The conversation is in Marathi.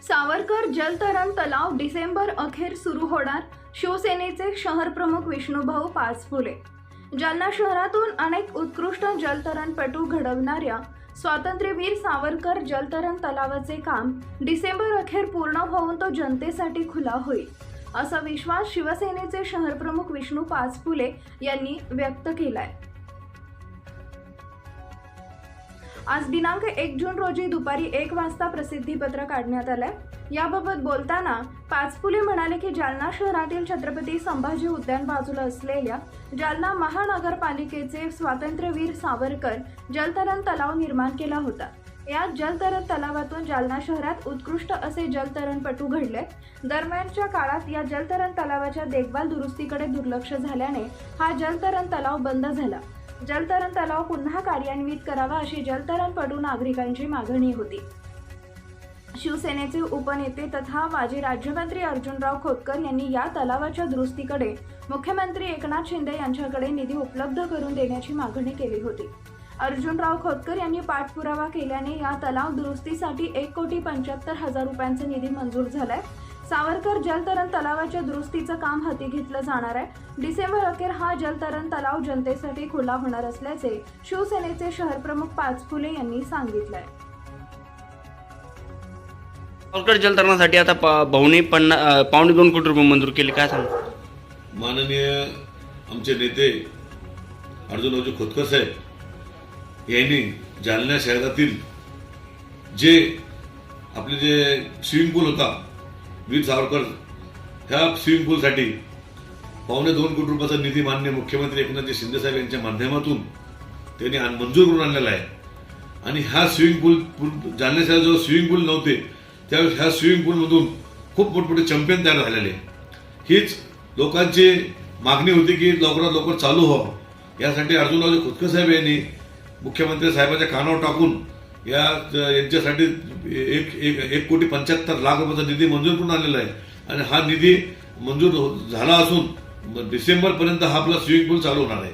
सावरकर जलतरण तलाव डिसेंबर अखेर सुरू होणार. शिवसेनेचे शहरप्रमुख विष्णुभाऊ पाचफुले. जालना शहरातून अनेक उत्कृष्ट जलतरणपटू घडवणाऱ्या स्वातंत्र्यवीर सावरकर जलतरण तलावाचे काम डिसेंबर अखेर पूर्ण होऊन तो जनतेसाठी खुला होईल, असा विश्वास शिवसेनेचे शहरप्रमुख विष्णू पाचफुले यांनी व्यक्त केलाय. आज दिनांक 1 जून रोजी दुपारी 1 वाजता प्रसिद्धीपत्र काढण्यात आलंय. याबाबत बोलताना पाचफुले म्हणाले की जालना शहरातील छत्रपती संभाजी उद्यान बाजूला असलेल्या जालना महानगरपालिकेचे स्वातंत्र्यवीर सावरकर जलतरण तलाव निर्माण केला होता. या जलतरण तलावातून जालना शहरात उत्कृष्ट असे जलतरणपटू घडले. दरम्यानच्या काळात या जलतरण तलावाच्या देखभाल दुरुस्तीकडे दुर्लक्ष झाल्याने हा जलतरण तलाव बंद झाला. जलतरण तलाव पुन्हा कार्यान्वित करावा अशी जलतरणपटू नागरिकांची मागणी होती. शिवसेनेचे उपनेते तथा माजी राज्यमंत्री अर्जुनराव खोतकर यांनी या तलावाच्या दुरुस्तीकडे मुख्यमंत्री एकनाथ शिंदे यांच्याकडे निधी उपलब्ध करून देण्याची मागणी केली होती. अर्जुनराव खोतकर यांनी पाठपुरावा केल्याने या तलाव दुरुस्तीसाठी 1,75,00,000 रुपयांचा निधी मंजूर झालाय. सावरकर जलतरण तलावाच्या दुरुस्तीचं काम हाती घेतलं जाणार आहे. डिसेंबर अखेर हा जलतरण तलाव जनतेसाठी खुला होणार असल्याचे शिवसेनेचे शहरप्रमुख पाचफुले यांनी सांगितलंय. सावरकर जलतरणासाठी आता पावणे 2 कोटी रुपये मंजूर केले. काय सांगू? माननीय आमचे नेते अर्जुनरावजी खोतकर साहेब यांनी जालना शहरातील जे आपले जे स्विमिंग पूल होता वीर सावरकर, ह्या स्विमिंग पूलसाठी पावणे 2 कोटी रुपयाचा निधी माननीय मुख्यमंत्री एकनाथ शिंदे साहेब यांच्या माध्यमातून त्यांनी मंजूर करून आणलेला आहे. आणि हा स्विमिंग पूल जालना शहरात जेव्हा स्विमिंग पूल नव्हते त्यावेळेस ह्या स्विमिंग पूलमधून खूप मोठमोठे चॅम्पियन तयार झालेले. हीच लोकांची मागणी होती की लवकरात लवकर चालू व्हावं. यासाठी अर्जुनरावजी खोतकर साहेब यांनी मुख्यमंत्री साहेबांच्या कानावर टाकून यांच्यासाठी 1,75,00,000 रुपयाचा निधी मंजूर करून आणलेला आहे. आणि हा निधी मंजूर झाला असून डिसेंबरपर्यंत हा आपला स्विमिंग पूल चालू होणार आहे.